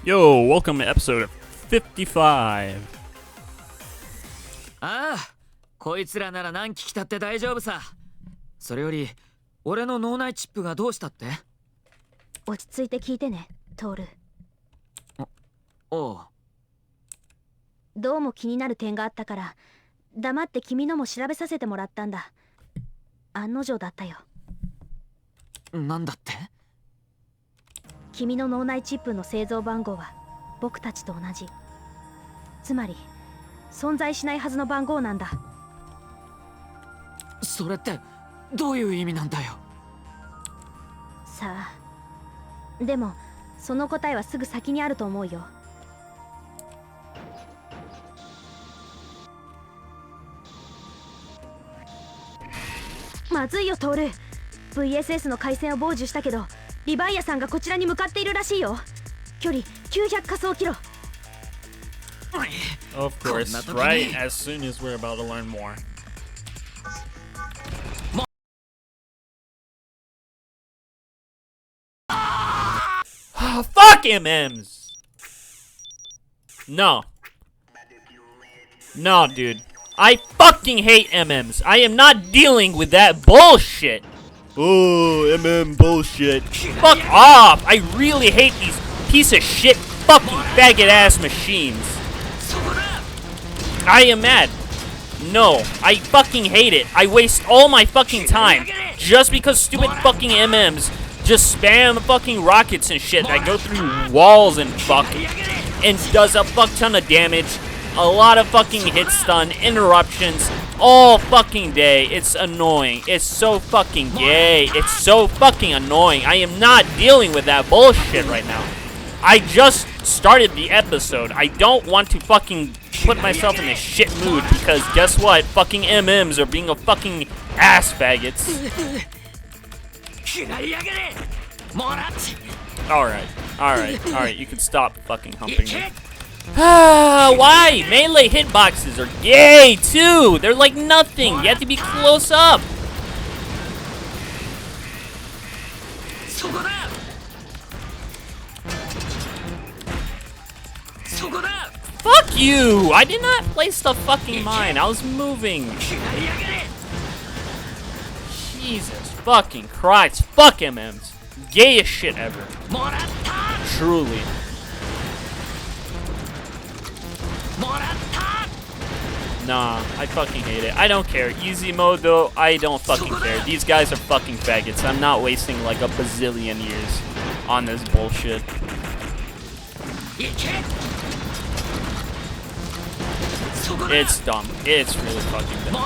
Yo, welcome to episode 55. ああ、こいつらなら何聞きたって大丈夫さ。それより、俺の脳内チップがどうしたって？落ち着いて聞いてね、トール。おう。どうも気になる点があったから、黙って君のも調べさせてもらったんだ。案の定だったよ。なんだって？君の脳内チップの製造番号は僕たちと同じ。つまり存在しないはずの番号なんだ。それってどういう意味なんだよ。さあ、でもその答えはすぐ先にあると思うよ。まずいよトール。 VSS の回線を傍受したけどリヴァイアさんがこちらに向かっているらしいよ。距離900仮想キロ。 Of course, right as soon as we're about to learn more. Fuck MMs! No. No, dude. I fucking hate MMs. I am not dealing with that bullshit. Oh, MM bullshit. Fuck off! I really hate these piece of shit fucking faggot ass machines. I am mad. No, I fucking hate it. I waste all my fucking time just because stupid fucking MMs just spam fucking rockets and shit that go through walls and fuck and does a fuck ton of damage. A lot of fucking hit stun, interruptions, all fucking day. It's annoying. It's so fucking gay. It's so fucking annoying. I am not dealing with that bullshit right now. I just started the episode. I don't want to fucking put myself in a shit mood because guess what? Fucking MMs are being a fucking ass faggots. Alright, you can stop fucking humping me. Why? Melee hitboxes are gay too! They're like nothing! You have to be close up! Fuck you! I did not place the fucking mine. I was moving. Jesus fucking Christ. Fuck MMs. Gayest shit ever. Truly. Nah, I fucking hate it. I don't care. Easy mode though, I don't fucking care. These guys are fucking faggots. I'm not wasting like a bazillion years on this bullshit. It's dumb. It's really fucking dumb.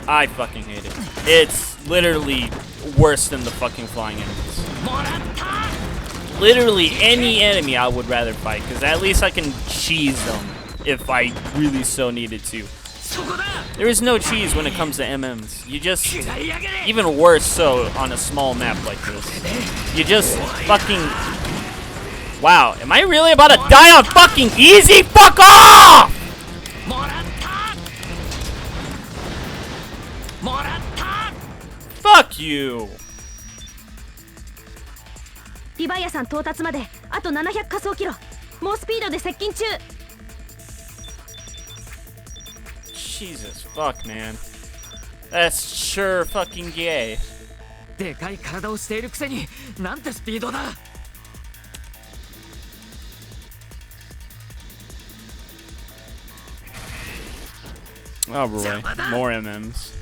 I fucking hate it. It's literally worse than the fucking flying enemies. Literally any enemy I would rather fight, because at least I can cheese them if I really so needed to. There is no cheese when it comes to MMs. You just, even worse so on a small map like this. You just fucking, wow, am I really about to die on fucking easy? Fuck off! Fuck you! リヴァイアさん到達まであと700仮想キロ。猛スピードで接近中。 Jesus fuck man. That's sure fucking gay. でかい体をしているくせになんてスピードだ。Oh boy, more MMs.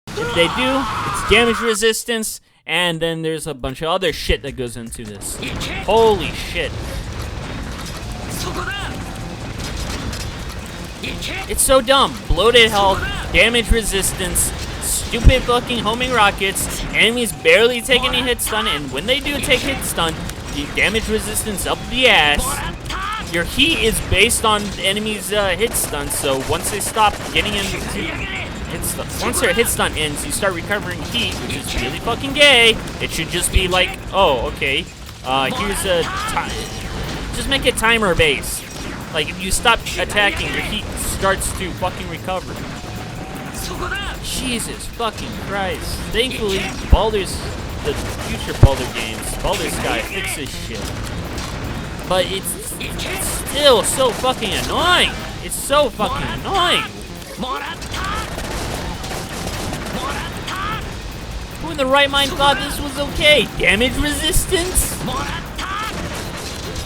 If they do, it's damage resistance, and then there's a bunch of other shit that goes into this. Holy shit. It's so dumb. Bloated health, damage resistance, stupid fucking homing rockets, enemies barely take any hit stun, and when they do take hit stun, the damage resistance up the ass. Your heat is based on the enemy's hit stun, so once they stop getting into hit stun, once their hit stun ends, you start recovering heat, which is really fucking gay. It should just be like, oh, okay, here's a time. Just make it timer based. Like if you stop attacking, your heat starts to fucking recover. Jesus fucking Christ. Thankfully, Baldr's the future Baldr games, Baldr Sky fixes shit. But it's still so fucking annoying. It's so fucking annoying. Who in the right mind thought this was okay? Damage resistance?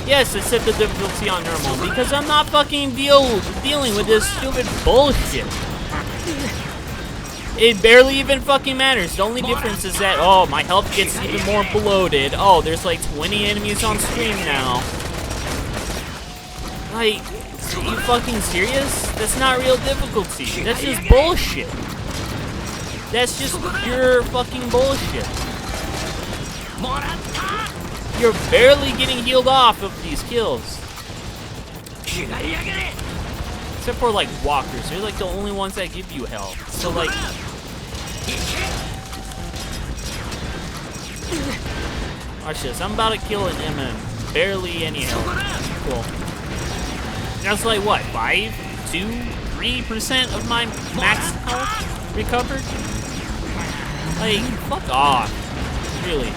Yes, I set the difficulty on normal because I'm not fucking dealing with this stupid bullshit. It barely even fucking matters. The only difference is that, oh, my health gets even more bloated. Oh, there's like 20 enemies on screen now. Like, are you fucking serious? That's not real difficulty. That's just bullshit. That's just pure fucking bullshit. You're barely getting healed off of these kills. Except for like walkers. They're like the only ones that give you health. So like... Watch this. I'm about to kill an MM. Barely any health. Cool. That's like what? 5, 2, 3% of my max health recovered? Like, fuck off. Really.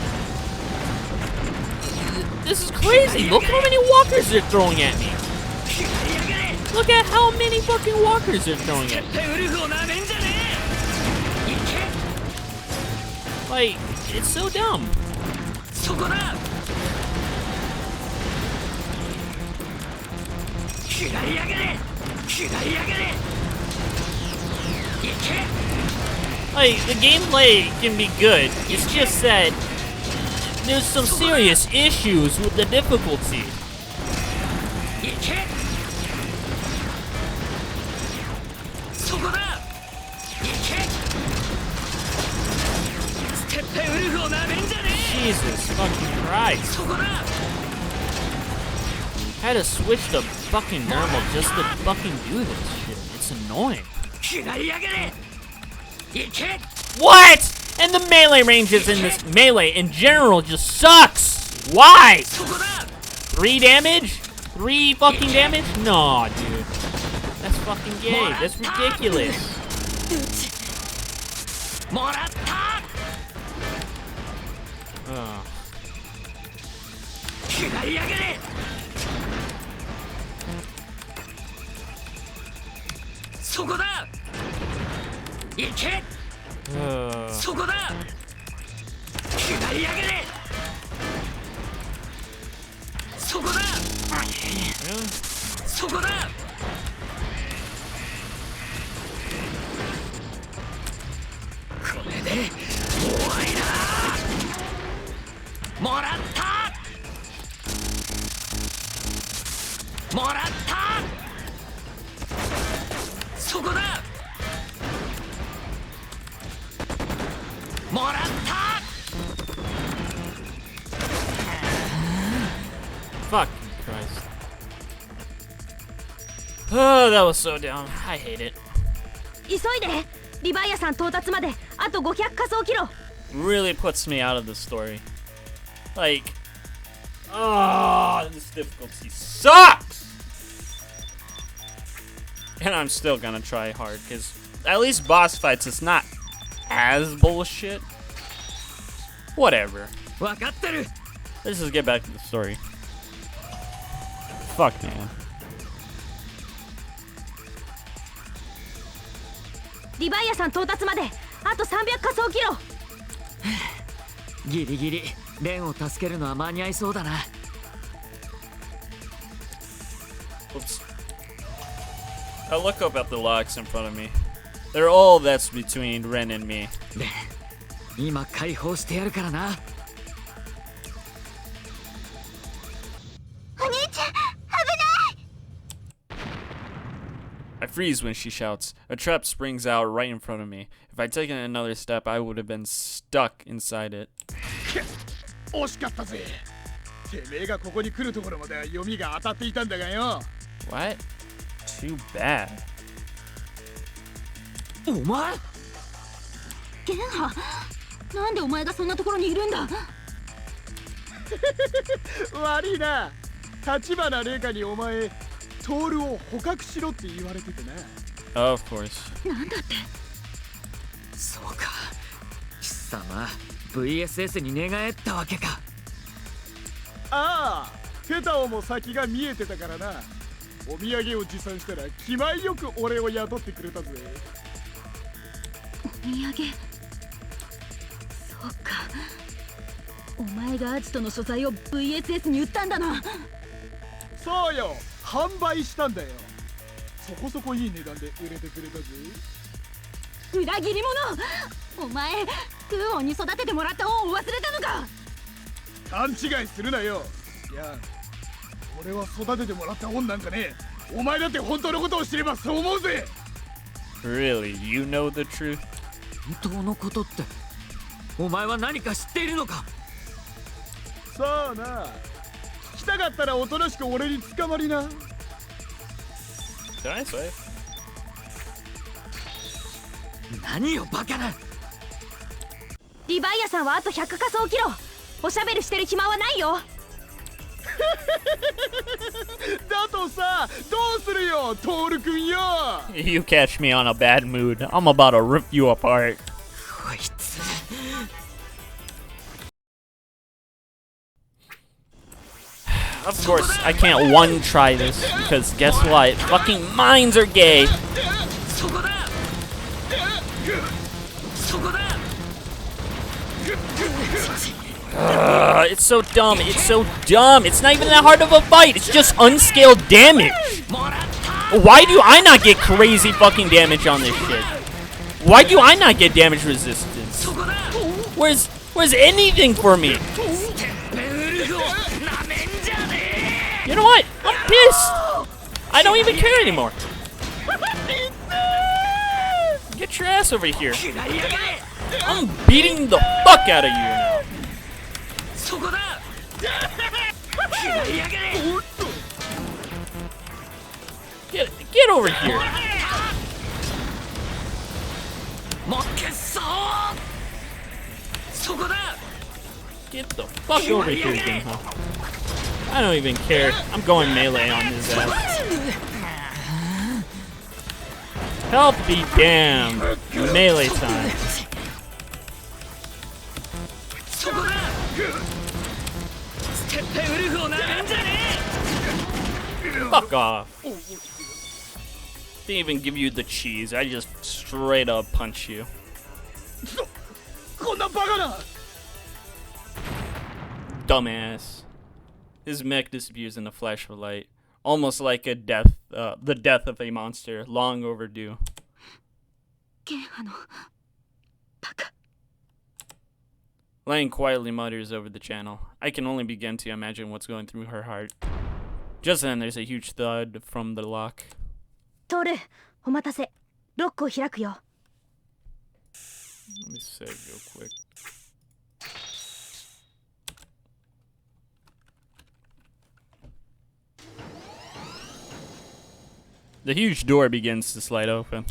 This is crazy. Look how many walkers they're throwing at me. Look at how many fucking walkers they're throwing at me. Like, it's so dumb. Like, the gameplay can be good. It's just that there's some serious issues with the difficulty. Jesus fucking Christ. I had to switch to fucking normal just to fucking do this shit. It's annoying. What? And the melee ranges in this melee in general just sucks. Why? 3 damage? 3 fucking damage? No, dude. That's fucking gay. That's ridiculous. Oh. Fucking Christ. Oh, that was so dumb. I hate it. 急いでリヴァイアさん到達まであと500仮想キロ Really puts me out of the story. Like, oh, this difficulty sucks! And I'm still gonna try hard, because at least boss fights, it's not as bullshit. Whatever. Let's just get back to the story. Fuck, man. リヴァイアさん到達まであと300仮想キロギリギリレンを助けるのは間に合いそうだな。Oops. I look up at the logs in front of me. They're all that's between Ren and me. レン、今解放してやるからな。お兄ちゃん、危ない。 I freeze when she shouts. A trap springs out right in front of me. If I'd taken another step, I would have been stuck inside it. 惜しかったぜ。てめえがここに来るところまでは読みが当たっていたんだがよ。What? Too bad. お前？ゲンハ、なんでお前がそんなところにいるんだ。悪いな。立花玲香にお前トールを捕獲しろって言われててな。Of course. なんだって。そうか。貴様、VSS に寝返ったわけか。ああ、ペタオも先が見えてたからな。お土産を持参したら気前よく俺を雇ってくれたぜ。お土産。そうか、お前がアジトの所在を VSS に売ったんだな。そうよ、販売したんだよ。そこそこいい値段で売れてくれたぜ。裏切り者。お前クーオンに育ててもらった恩を忘れたのか。勘違いするなよ。いや、俺は育ててもらった恩なんかねえ。お前だって本当のことを知ればそう思うぜ。 Really? You know the truth? 本当のことってお前は何か知っているのか。さあな、聞きたかったらおとなしく俺に捕まりな。 Did I say? 何よバカな。リヴァイアさんはあと100仮想キロ。おしゃべりしてる暇はないよ。だとさ、どうするよトール君よ。 You catch me on a bad mood. I'm about to rip you apart. こいつ。Of course, I can't one try this because guess what? Fucking minds are gay. そこだ。そこだ。It's so dumb. It's so dumb. It's not even that hard of a fight. It's just unscaled damage. もらった。 Why do I not get crazy fucking damage on this shit? Why do I not get damage resistance? そこだ。 Where's anything for me? ステッペウルフをなめんじゃね You know what? I'm pissed. I don't even care anymore. Get your ass over here. え。嫌いやがれ。 I'm beating the fuck out of you now. そこだ。嫌いやがれ。 Get over here. もっけそう。そこだ。 Get the fuck over here, Ginho. I don't even care. I'm going melee on his ass. Help be damned. Melee time. そこだ。ステッペウルフをなめんじゃね Fuck off. Didn't even give you the cheese. I just straight up punch you. こんなバカな。 Dumbass. His mech disappears in a flash of light. Almost like a death, the death of a monster. Long overdue. ゲンハのバカ。 Lang quietly mutters over the channel. I can only begin to imagine what's going through her heart. Just then, there's a huge thud from the lock. トール、お待たせ。ロックを開くよ。 Let me save real quick. The huge door begins to slide open.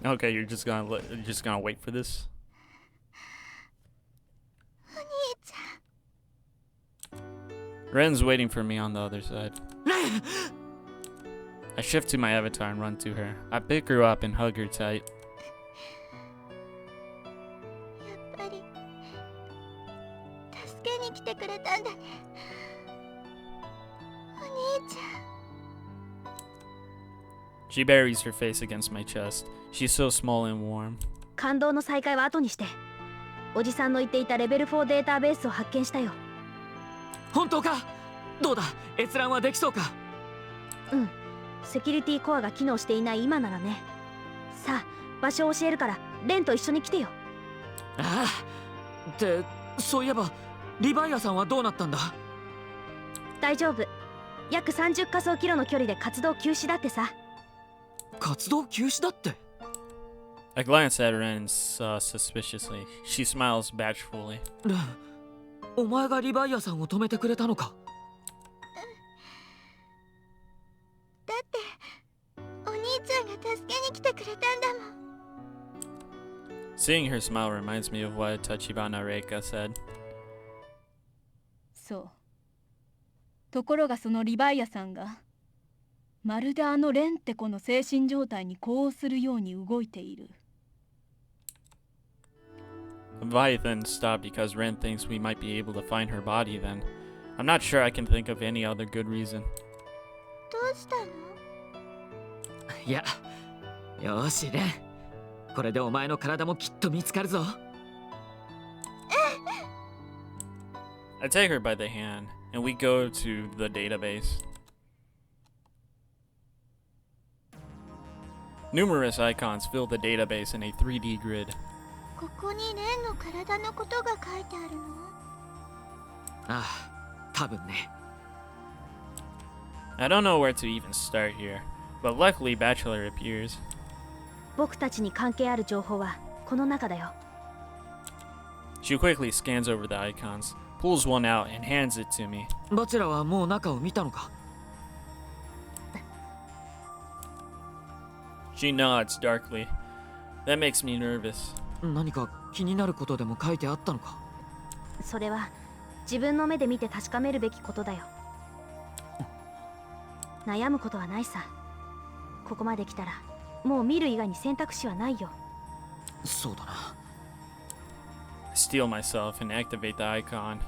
Okay, you're just gonna wait for this. Ren's waiting for me on the other side. I shift to my avatar and run to her. I pick her up and hug her tight. やっぱり助けに来てくれたんだね。お兄ちゃん。 She buries her face against my chest. She's so small and warm. 感動の再会は後にして。おじさんの言っていたレベル4データベースを発見したよ。本当か。どうだ、閲覧はできそうか。うん、セキュリティコアが機能していない今ならね。さあ、場所を教えるからレンと一緒に来てよ。ああ。ってそういえばリヴァイアさんはどうなったんだ。大丈夫。約30仮想キロの距離で活動休止だってさ。活動休止だって。 I glance at Ren suspiciously. She smiles bashfully. レン、お前がリヴァイアさんを止めてくれたのか。だってお兄ちゃんが助けに来てくれたんだもん。 Seeing her smile reminds me of what Tachibana Reika said. そう。ところがそのリヴァイアさんがまるであのレンって子の精神状態に呼応するように動いている。Leviathan stopped because Ren thinks we might be able to find her body then. I'm not sure I can think of any other good reason. どうしたの？いや、よしレン、これでお前の体もきっと見つかるぞ。I take her by the hand, and we go to the database. Numerous icons fill the database in a 3D grid. ここにレンの体のことが書いてあるの？ああ、多分ね。I don't know where to even start here, but luckily Bachelor appears. 僕たちに関係ある情報はこの中だよ。 She quickly scans over the icons, pulls one out, and hands it to me. バチェラはもう中を見たのか？ She nods darkly. That makes me nervous. 何か気になることでも書いてあったのか？それは自分の目で見て確かめるべきことだよ。悩むことはないさ。ここまで来たらもう見る以外に選択肢はないよ。そうだな。I steel myself and activate the icon.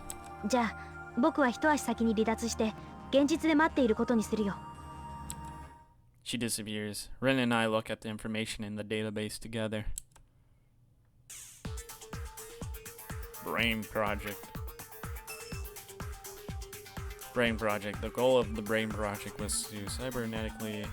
じゃあ僕は一足先に離脱して現実で待っていることにするよ。 She disappears. Ren and I look at the information in the database together. Brain Project. Brain Project. The goal of the Brain Project was to cybernetically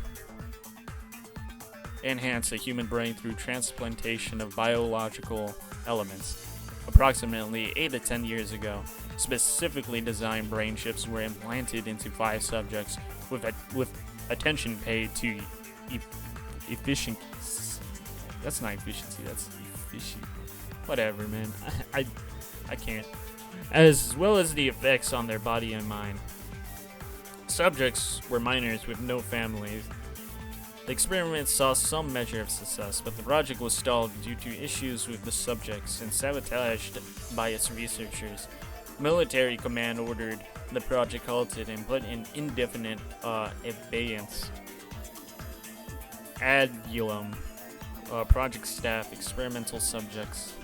enhance the human brain through transplantation of biological elements. Approximately 8 to 10 years ago, specifically designed brain chips were implanted into 5 subjects with attention paid to efficiency. That's not efficiency, that's efficient. Whatever, man. I can't. As well as the effects on their body and mind. Subjects were minors with no families. The experiment saw some measure of success, but the project was stalled due to issues with the subjects and sabotaged by its researchers. Military command ordered the project halted and put in indefinite abeyance. Adulum, project staff, experimental subjects.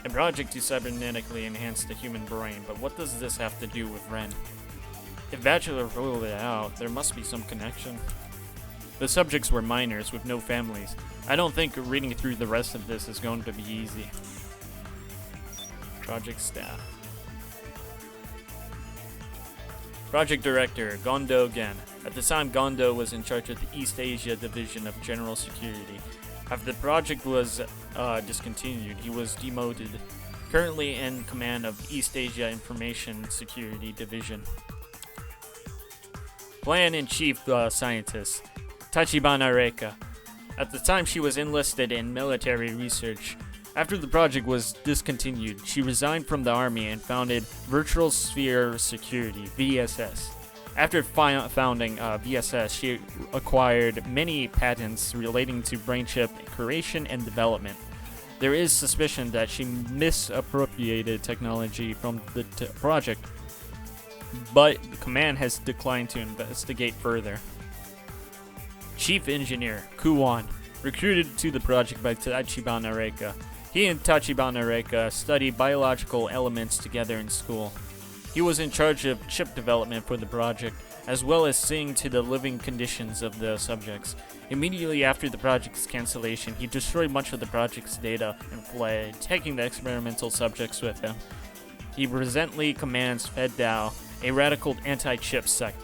A project to cybernetically enhance the human brain, but what does this have to do with Ren? If Bachelor ruled it out, there must be some connection. The subjects were minors with no families. I don't think reading through the rest of this is going to be easy. Project staff. Project Director, Gondo Gen. At the time, Gondo was in charge of the East Asia Division of General Security. After the project was discontinued, he was demoted. Currently in command of East Asia Information Security Division. Plan-in-Chief Scientist, Tachibana Reika. At the time, she was enlisted in military research. After the project was discontinued, she resigned from the army and founded Virtual Sphere Security, VSS. After founding VSS, she acquired many patents relating to brain chip creation and development. There is suspicion that she misappropriated technology from the project, but the command has declined to investigate further. Chief Engineer, Kuwan, recruited to the project by Tachibana Reika. He and Tachibana Reika studied biological elements together in school. He was in charge of chip development for the project, as well as seeing to the living conditions of the subjects. Immediately after the project's cancellation, he destroyed much of the project's data and fled, taking the experimental subjects with him. He presently commands FedDAO, a radical anti-chip sect.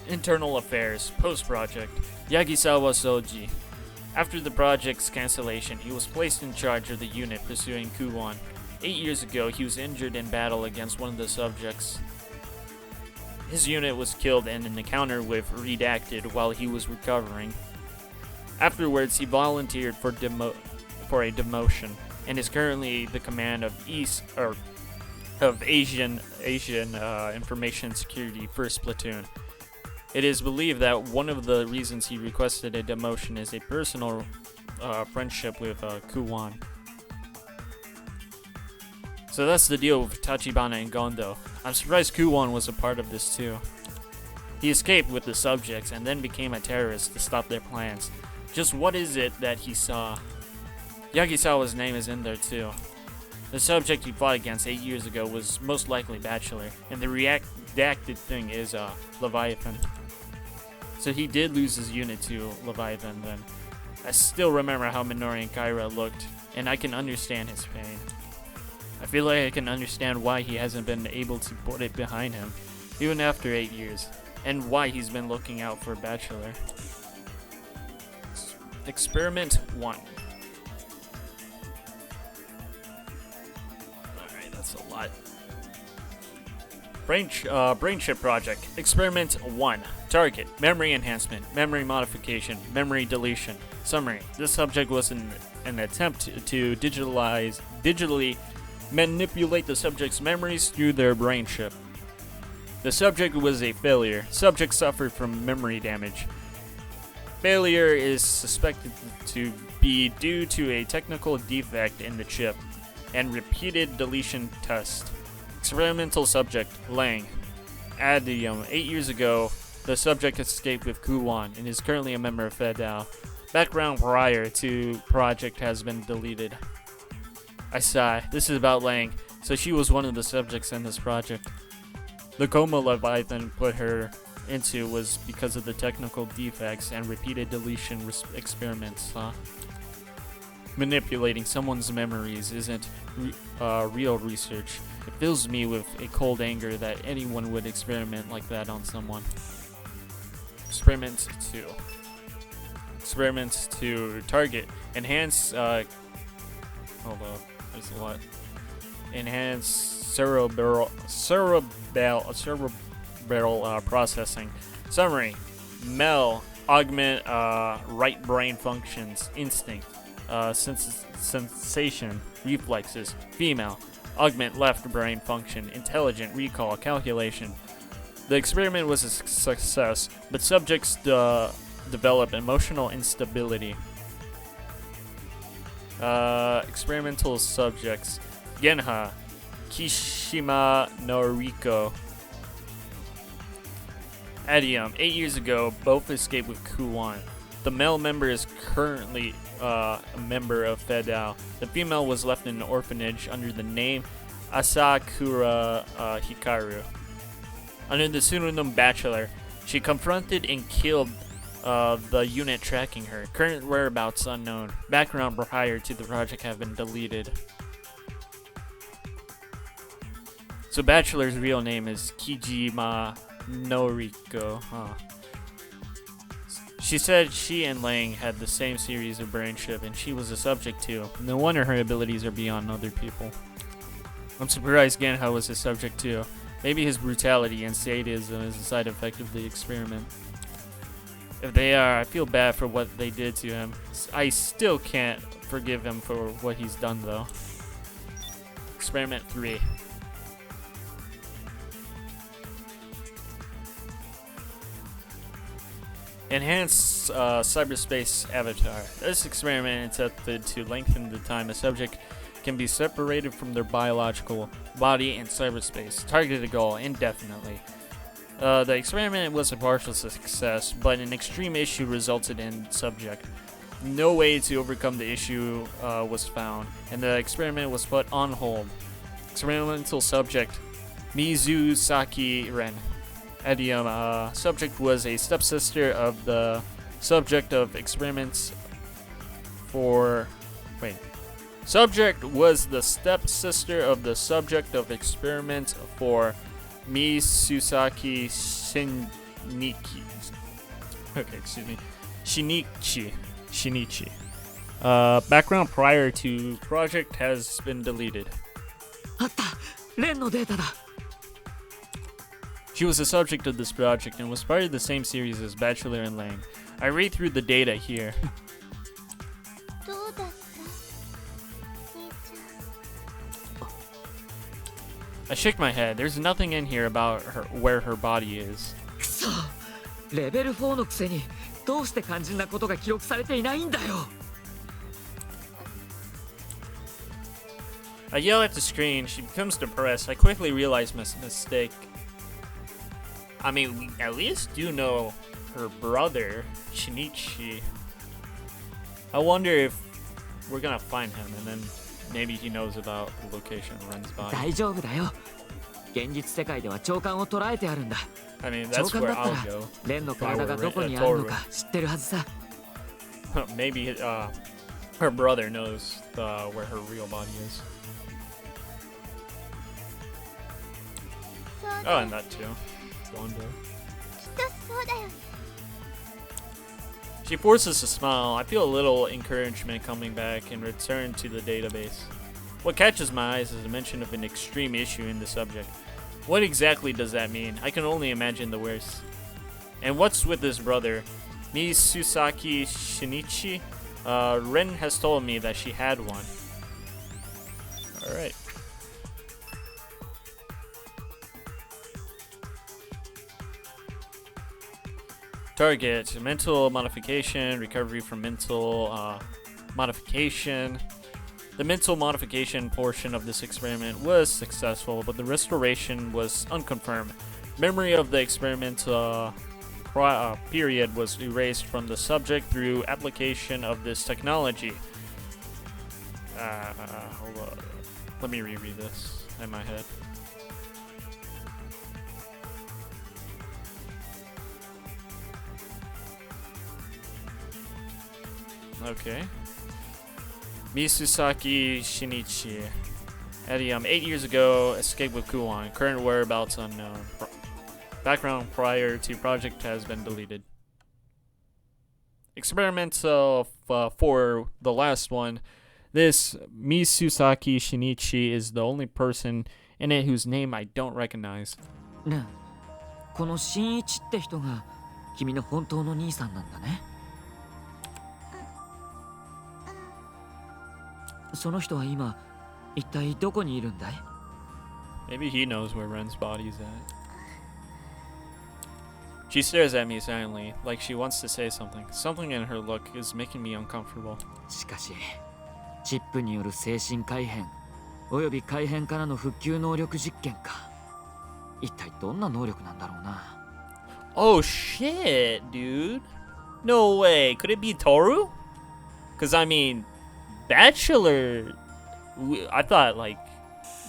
Internal Affairs, Post-Project, Yagisawa Soji. After the project's cancellation, he was placed in charge of the unit pursuing Kuwan. 8 years ago, he was injured in battle against one of the subjects. His unit was killed in an encounter with Redacted while he was recovering. Afterwards, he volunteered for a demotion and is currently the command of Asian Information Security 1st Platoon. It is believed that one of the reasons he requested a demotion is a personal friendship with Kuwan. So that's the deal with Tachibana and Gondo. I'm surprised Kuwan was a part of this too. He escaped with the subjects and then became a terrorist to stop their plans. Just what is it that he saw? Yagisawa's name is in there too. The subject he fought against 8 years ago was most likely Bachelor, and the redacted thing is Leviathan. So he did lose his unit to Leviathan then. I still remember how Minori and Kyra looked, and I can understand his pain. I feel like I can understand why he hasn't been able to put it behind him, even after 8 years, and why he's been looking out for Bachelor. Experiment 1. Alright, that's a lot. Brain chip project. Experiment 1. Target. Memory enhancement. Memory modification. Memory deletion. Summary. This subject was an attempt to digitally manipulate the subject's memories through their brain chip. The subject was a failure. Subject suffered from memory damage. Failure is suspected to be due to a technical defect in the chip and repeated deletion test. Experimental subject, Lang. Adium. 8 years ago, the subject escaped with Kuwan and is currently a member of FedDAO. Background prior to project has been deleted. I sigh. This is about Lang, so she was one of the subjects in this project. The coma Leviathan put her into was because of the technical defects and repeated deletion experiments. Manipulating someone's memories isn't real research. It fills me with a cold anger that anyone would experiment like that on someone. Experiment 2. Experiment 2. Target. Enhance, hold up, there's a lot. Enhance cerebral processing. Summary. Mel. Augment right brain functions. Instinct. Sensation. Reflexes. Female. Augment left brain function. Intelligent. Recall. Calculation. The experiment was a success, but subjects develop emotional instability. Experimental subjects. Genha. Kishima Noriko. Adium. 8 years ago, both escaped with Kuwan. The male member is currently a member of FedDAO. The female was left in an orphanage under the name Asakura Hikaru. Under the pseudonym Bachelor, she confronted and killed the unit tracking her. Current whereabouts unknown. Background prior to the project have been deleted. So Bachelor's real name is Kijima Noriko. She said she and Lang had the same series of brain chip, and she was a subject too. No wonder her abilities are beyond other people. I'm surprised Genha was a subject too. Maybe his brutality and sadism is a side effect of the experiment. If they are, I feel bad for what they did to him. I still can't forgive him for what he's done though. Experiment 3. Enhance cyberspace avatar. This experiment attempted to lengthen the time a subject can be separated from their biological body in cyberspace. Targeted goal indefinitely. The experiment was a partial success, but an extreme issue resulted in subject. No way to overcome the issue was found, and the experiment was put on hold. Experimental subject Mizusaki Ren. Adium. Subject was a stepsister of the subject of experiments for... Subject was the stepsister of the subject of experiment for Misusaki Shinichi. Okay, excuse me. Shinichi. Background prior to project has been deleted. あった。レンのデータだ。 She was the subject of this project and was part of the same series as Bachelor and Lang. I read through the data here. どうだった兄ち I shook my head. There's nothing in here about her where her body is. くそ。レベル4のくせにどうして肝心なことが記録されていないんだよ。 I yell at the screen. She becomes depressed. I quickly realize my mistake. I mean, we at least do know her brother, Shinichi. I wonder if we're gonna find him, and then maybe he knows about the location of Ren's body. 大丈夫だよ。現実世界では長官を捉えてあるんだ。 I mean, 長 that's 官 where だった I'll ら go. レンの体がどこにあるのか知ってるはずさ。 Maybe her brother knows where her real body is. そう Oh, だよ and that too. Baldr. きっとそうだよね。 She forces a smile. I feel a little encouragement coming back and return to the database. What catches my eyes is a mention of an extreme issue in the subject. What exactly does that mean? I can only imagine the worst. And what's with this brother? Misusaki Shinichi? Ren has told me that she had one. Alright. Target, mental modification, recovery from mental modification. The mental modification portion of this experiment was successful, but the restoration was unconfirmed. Memory of the experiment period was erased from the subject through application of this technology. Hold on. Let me reread this in my head. Okay. Misusaki Shinichi. Eddie, 8 years ago, escaped with Kuon. Current whereabouts unknown. Background prior to project has been deleted. Experiment for the last one. This Misusaki Shinichi is the only person in it whose name I don't recognize. ねえ、この新一って人が君の本当の兄さんなんだね。その人は今一体どこにいるんだい？ Maybe he knows where Ren's body's at. She stares at me silently, like she wants to say something. Something in her look is making me uncomfortable. しかし、チップによる精神改変および改変からの復旧能力実験か。一体どんな能力なんだろうな。Oh shit, dude. No way. Could it be Toru? Because, I mean, Bachelor... I thought, like,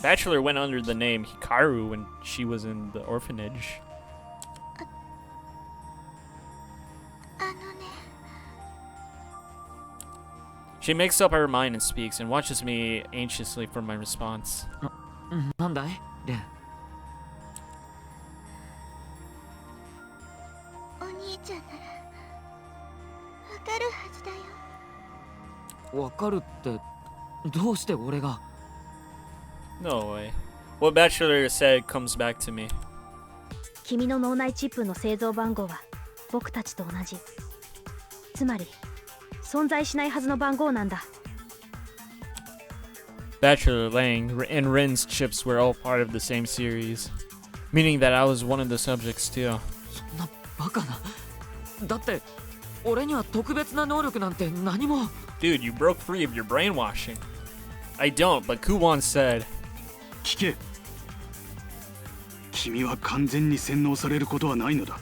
Bachelor went under the name Hikaru when she was in the orphanage. あのね、 She makes up her mind and speaks and watches me anxiously for my response. なんだいレン。お兄ちゃんならわかるはずだよ。わかるってどうして俺が。 No way. What Bachelor said comes back to me. 君の脳内チップの製造番号は僕たちと同じ。つまり存在しないはずの番号なんだ。Bachelor, Lang, and Ren's chips were all part of the same series, meaning that I was one of the subjects too. そんなバカな。だって俺には特別な能力なんて何も。 Dude, you broke free of your brainwashing. I don't, but Kuwan said. 聞け。君は完全に洗脳されることはないのだ。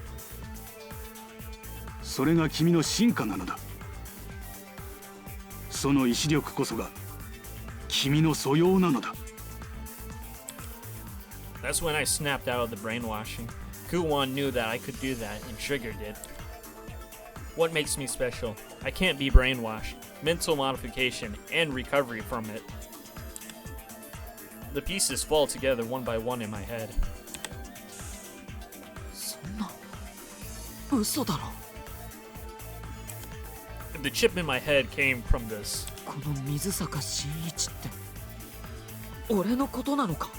それが君の進化なのだ。その意志力こそが君の素養なのだ。 That's when I snapped out of the brainwashing. Kuwan knew that I could do that and triggered it. What makes me special? I can't be brainwashed. Mental modification and recovery from it. The pieces fall together one by one in my head. そんな嘘だろ。 The chip in my head came from this. この水坂真一って俺のことなのか。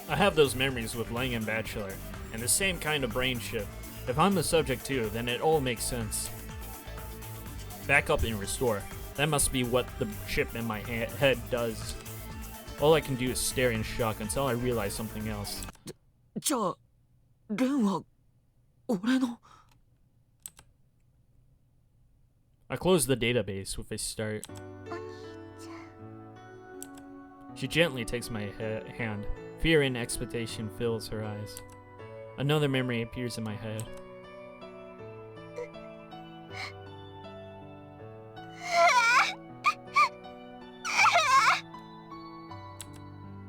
I have those memories with Lang and Bachelor, and the same kind of brain chip. If I'm the subject too, then it all makes sense. Back up and restore. That must be what the chip in my head does. All I can do is stare in shock until I realize something else. じゃあレンは俺の。 I close the database with a start. お兄ちゃん。 She gently takes my hand. Fear and expectation fills her eyes. Another memory appears in my head.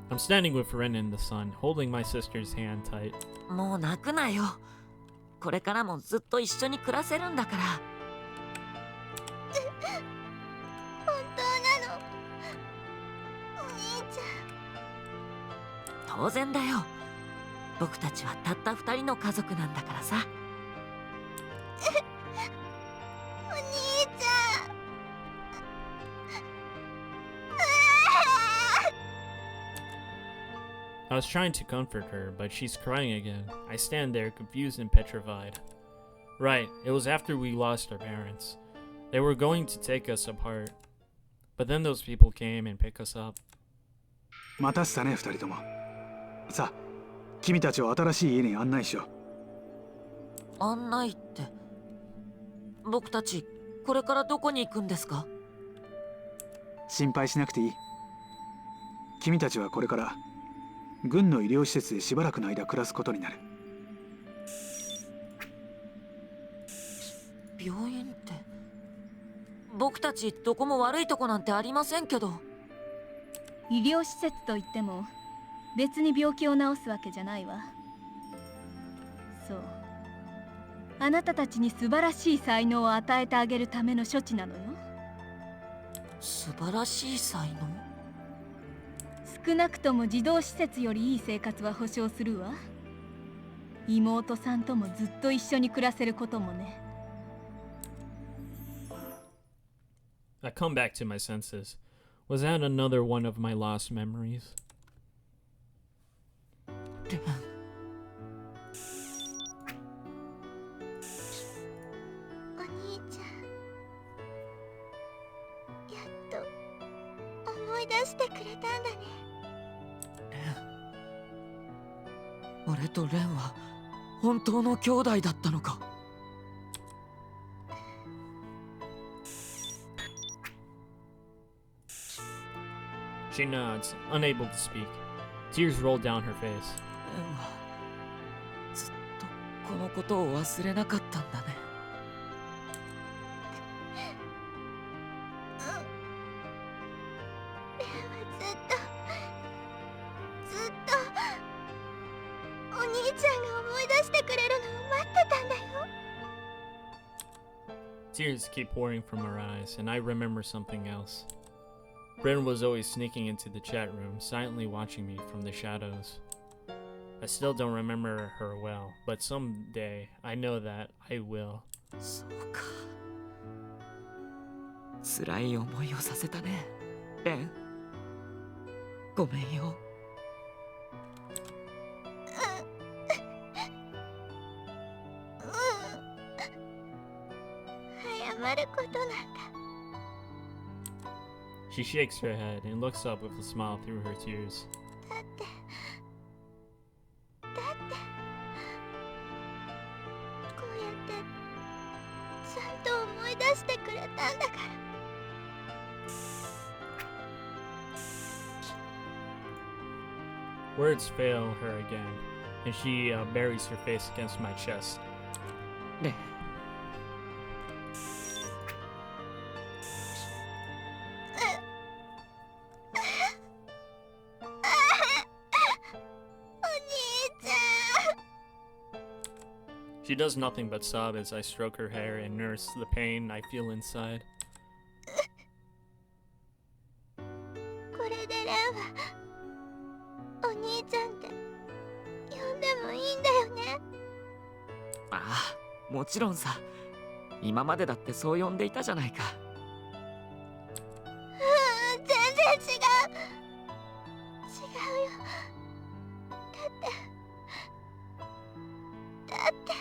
I'm standing with Ren in the sun, holding my sister's hand tight. もう泣くなよ。これからもずっと一緒に暮らせるんだから。本当なの？お兄ちゃん。当然だよ。僕たちはたった2人の家族なんだからさ。お兄ちゃん。I was trying to comfort her, but she's crying again. I stand there, confused and petrified. Right, it was after we lost our parents. They were going to take us apart. But then those people came and picked us up. 待たせたね、二人とも。さあ、君たちを新しい家に案内しよう。案内って。僕たち、これからどこに行くんですか？心配しなくていい。君たちはこれから軍の医療施設でしばらくの間暮らすことになる。病院って。僕たちどこも悪いとこなんてありませんけど。医療施設といっても別に病気を治すわけじゃないわ。そう、あなたたちに素晴らしい才能を与えてあげるための処置なのよ。素晴らしい才能？少なくとも児童施設よりいい生活は保証するわ。妹さんともずっと一緒に暮らせることもね。I come back to my senses. Was that another one of my lost memories? レン。お兄ちゃん。やっと思い出してくれたんだね。俺とレンは本当の兄弟だったのか。She nods, unable to speak. Tears roll down her face. レンはずっとこのことを忘れなかったんだね。レンはずっとお兄ちゃんが思い出してくれるのを待ってたんだよ。 Tears keep pouring from her eyes, and I remember something else. Ren was always sneaking into the chat room, silently watching me from the shadows. I still don't remember her well, but someday I know that I will. そうか。辛い思いをさせたね、レン。ごめんよ。謝ることなんだ。 She shakes her head and looks up with a smile through her tears. だってこうやってちゃんと思い出してくれたんだから。 Words fail her again, and she buries her face against my chest. レン。She does nothing but sob as I stroke her hair and nurse the pain I feel inside. これでレンはお兄ちゃんって呼んでもいいんだよね。ああ、もちろんさ。今までだってそう呼んでいたじゃないか。全然違う。違うよ。だって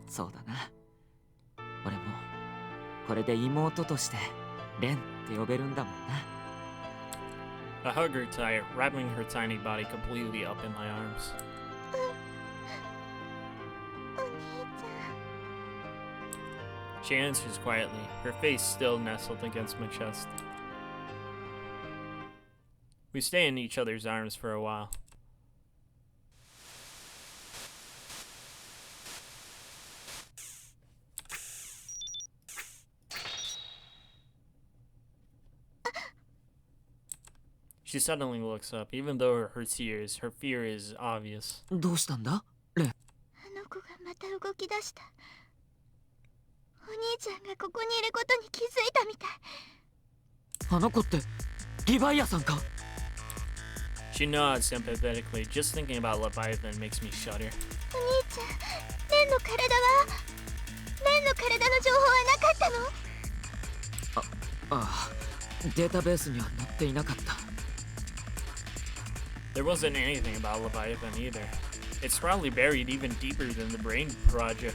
そうだな。俺もこれで妹としてレンって呼べるんだもんな。I hug her tight, wrapping her tiny body completely up in my arms. お兄ちゃん。 She answers quietly, her face still nestled against my chest. We stay in each other's arms for a while. She suddenly looks up, even though her fear is obvious. どうしたんだレン。あの子がまた動き出した。お兄ちゃんがここにいることに気づいたみたい。あの子ってリヴァイアさんか。 She nods sympathetically. Just thinking about Leviathan makes me shudder. お兄ちゃん、レンの体はレンの体の情報はなかったの？ああ、データベースには載っていなかった。 There wasn't anything about Leviathan either. It's probably buried even deeper than the Brain Project.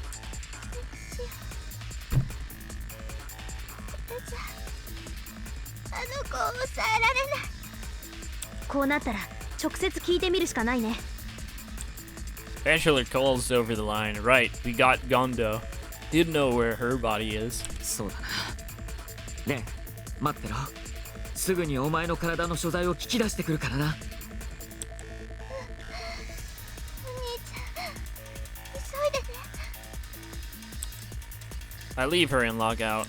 これじゃあの子を抑えられない。こうなったら直接聞いてみるしかないね。 Bachelor calls over the line. Right, we got Gondo. He'd know where her body is. そうだな。レン、待ってろ。すぐにお前の体の所在を聞き出してくるからな。お兄ちゃん、急いでね。 I leave her and log out.